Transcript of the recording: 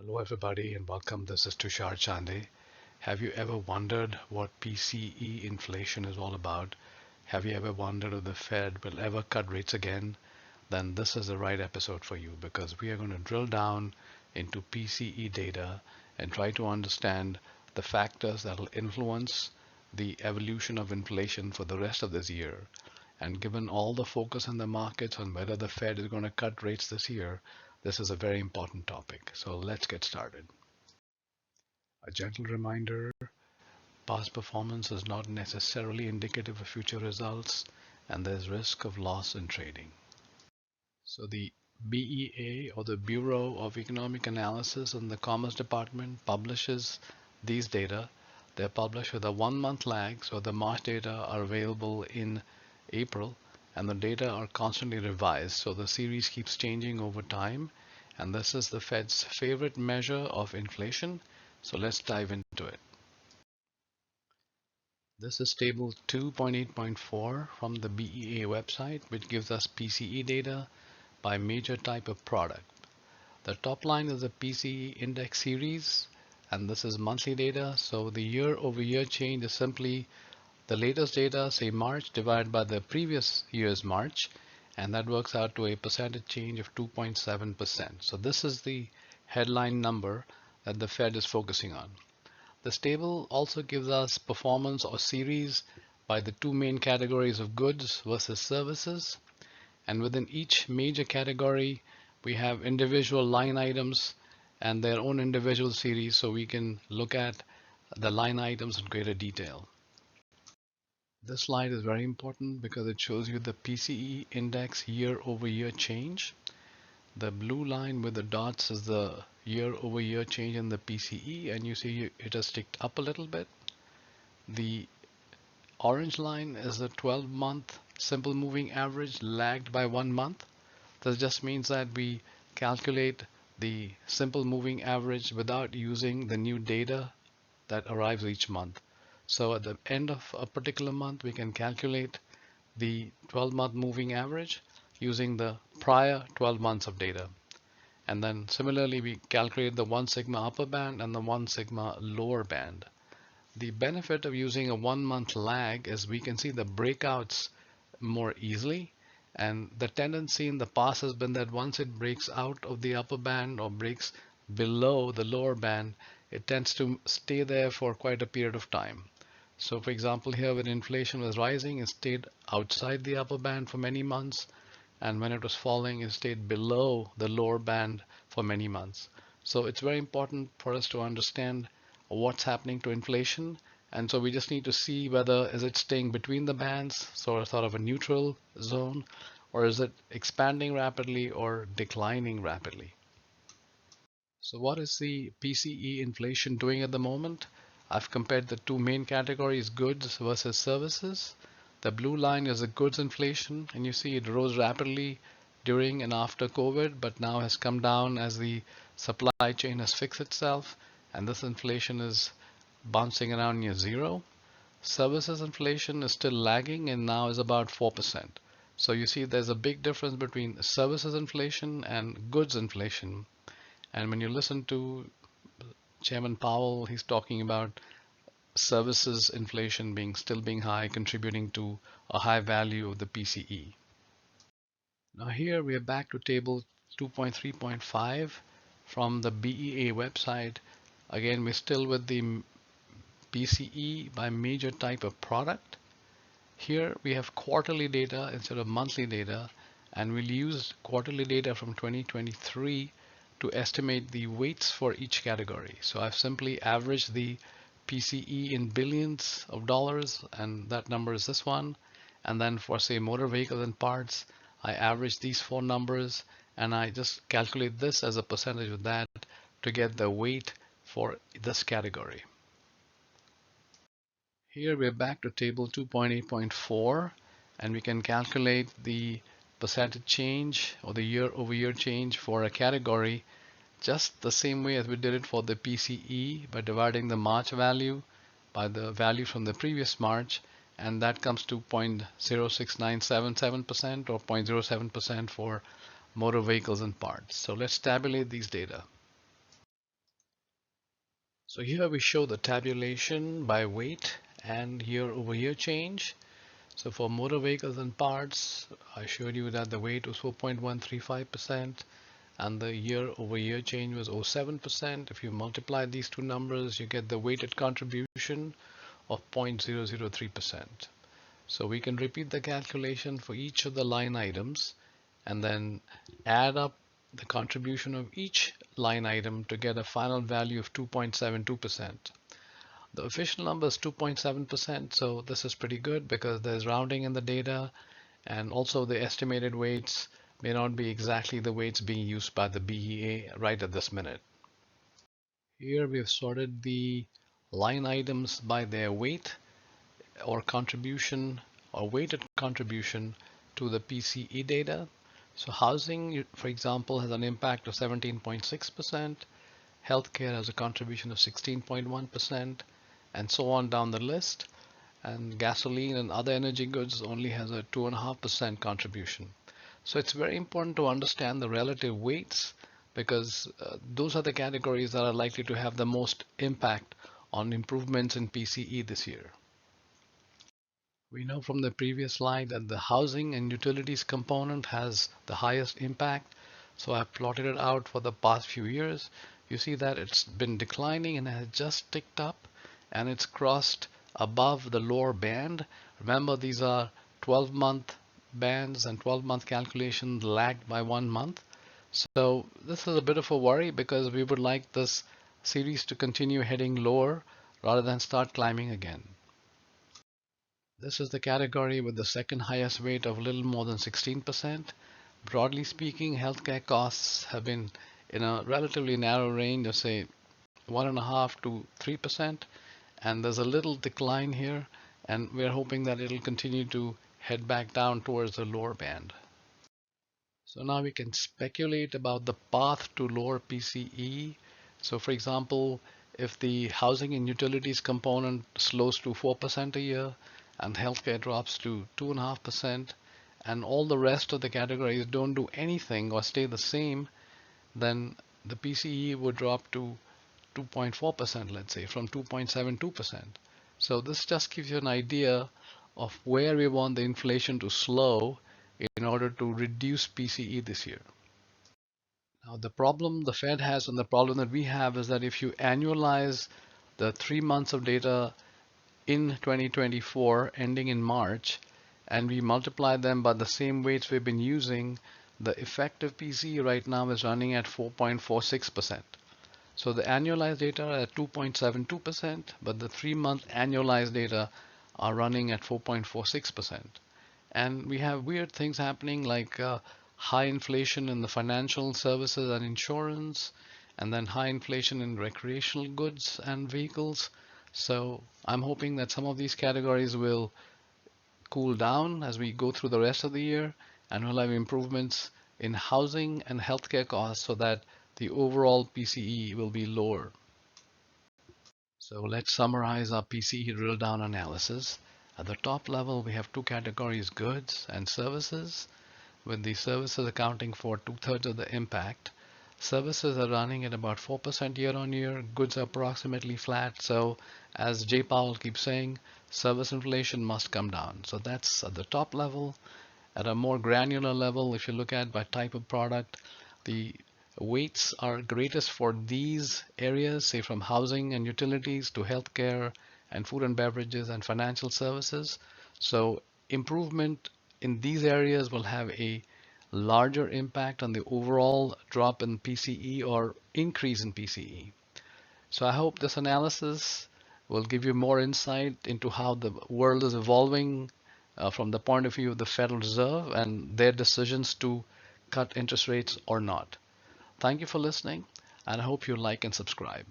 Hello, everybody, and welcome. This is Tushar Chande. Have you ever wondered what PCE inflation is all about? Have you ever wondered if the Fed will ever cut rates again? Then this is the right episode for you because we are going to drill down into PCE data and try to understand the factors that will influence the evolution of inflation for the rest of this year. And given all the focus in the markets on whether the Fed is going to cut rates this year, this is a very important topic. So let's get started. A gentle reminder, past performance is not necessarily indicative of future results, and there's risk of loss in trading. So the BEA, or the Bureau of Economic Analysis in the Commerce Department, publishes these data. They're published with a 1 month lag, so the March data are available in April, and the data are constantly revised. So the series keeps changing over time, and this is the Fed's favorite measure of inflation. So let's dive into it. This is table 2.8.4 from the BEA website, which gives us PCE data by major type of product. The top line is the PCE index series, and this is monthly data. So the year-over-year change is simply the latest data, say March, divided by the previous year's March, and that works out to a percentage change of 2.7%. So this is the headline number that the Fed is focusing on. This table also gives us performance or series by the two main categories of goods versus services. And within each major category, we have individual line items and their own individual series, so we can look at the line items in greater detail. This slide is very important because it shows you the PCE index year-over-year change. The blue line with the dots is the year-over-year change in the PCE, and you see it has ticked up a little bit. The orange line is the 12-month simple moving average lagged by 1 month. This just means that we calculate the simple moving average without using the new data that arrives each month. So at the end of a particular month, we can calculate the 12-month moving average using the prior 12 months of data. And then similarly, we calculate the 1 sigma upper band and the 1 sigma lower band. The benefit of using a 1 month lag is we can see the breakouts more easily. And the tendency in the past has been that once it breaks out of the upper band or breaks below the lower band, it tends to stay there for quite a period of time. So for example, here when inflation was rising, it stayed outside the upper band for many months. And when it was falling, it stayed below the lower band for many months. So it's very important for us to understand what's happening to inflation. And so we just need to see whether is it staying between the bands, so sort of a neutral zone, or is it expanding rapidly or declining rapidly. So what is the PCE inflation doing at the moment? I've compared the two main categories, goods versus services. The blue line is the goods inflation, and you see it rose rapidly during and after COVID, but now has come down as the supply chain has fixed itself, and this inflation is bouncing around near zero. Services inflation is still lagging and now is about 4%. So you see there's a big difference between services inflation and goods inflation. And when you listen to Chairman Powell, he's talking about services inflation still being high, contributing to a high value of the PCE. Now here we are back to table 2.3.5 from the BEA website. Again, we're still with the PCE by major type of product. Here we have quarterly data instead of monthly data, and we'll use quarterly data from 2023 to estimate the weights for each category. So I've simply averaged the PCE in billions of dollars, and that number is this one. And then for say motor vehicles and parts, I average these four numbers, and I just calculate this as a percentage of that to get the weight for this category. Here we're back to table 2.8.4, and we can calculate the percentage change or the year-over-year change for a category just the same way as we did it for the PCE by dividing the March value by the value from the previous March, and that comes to 0.06977% or 0.07% for motor vehicles and parts. So let's tabulate these data. So here we show the tabulation by weight and year-over-year change. So for motor vehicles and parts, I showed you that the weight was 4.135% and the year-over-year change was 0.7%. If you multiply these two numbers, you get the weighted contribution of 0.003%. So we can repeat the calculation for each of the line items and then add up the contribution of each line item to get a final value of 2.72%. The official number is 2.7%, so this is pretty good because there's rounding in the data, and also the estimated weights may not be exactly the weights being used by the BEA right at this minute. Here we've sorted the line items by their weight or contribution or weighted contribution to the PCE data. So housing, for example, has an impact of 17.6%, healthcare has a contribution of 16.1%, and so on down the list. And gasoline and other energy goods only has a 2.5% contribution. So it's very important to understand the relative weights because those are the categories that are likely to have the most impact on improvements in PCE this year. We know from the previous slide that the housing and utilities component has the highest impact. So I've plotted it out for the past few years. You see that it's been declining and has just ticked up and it's crossed above the lower band. Remember, these are 12-month bands and 12-month calculation lagged by 1 month. So this is a bit of a worry because we would like this series to continue heading lower rather than start climbing again. This is the category with the second highest weight of a little more than 16%. Broadly speaking, healthcare costs have been in a relatively narrow range of say 1.5 to 3%, and there's a little decline here, and we're hoping that it'll continue to head back down towards the lower band. So now we can speculate about the path to lower PCE. So for example, if the housing and utilities component slows to 4% a year and healthcare drops to 2.5%, and all the rest of the categories don't do anything or stay the same, then the PCE would drop to 2.4%, let's say, from 2.72%. So this just gives you an idea of where we want the inflation to slow in order to reduce PCE this year. Now, the problem the Fed has and the problem that we have is that if you annualize the 3 months of data in 2024 ending in March and we multiply them by the same weights we've been using, the effective PCE right now is running at 4.46%. So the annualized data are at 2.72%, but the 3-month annualized data are running at 4.46%. And we have weird things happening like high inflation in the financial services and insurance, and then high inflation in recreational goods and vehicles. So I'm hoping that some of these categories will cool down as we go through the rest of the year, and we'll have improvements in housing and healthcare costs so that the overall PCE will be lower. So let's summarize our PCE drill down analysis. At the top level, we have two categories, goods and services, with the services accounting for 2/3 of the impact. Services are running at about 4% year on year, goods are approximately flat. So as Jay Powell keeps saying, service inflation must come down. So that's at the top level. At a more granular level, if you look at by type of product, the weights are greatest for these areas, say from housing and utilities to healthcare and food and beverages and financial services. So improvement in these areas will have a larger impact on the overall drop in PCE or increase in PCE. So I hope this analysis will give you more insight into how the world is evolving from the point of view of the Federal Reserve and their decisions to cut interest rates or not. Thank you for listening, and I hope you like and subscribe.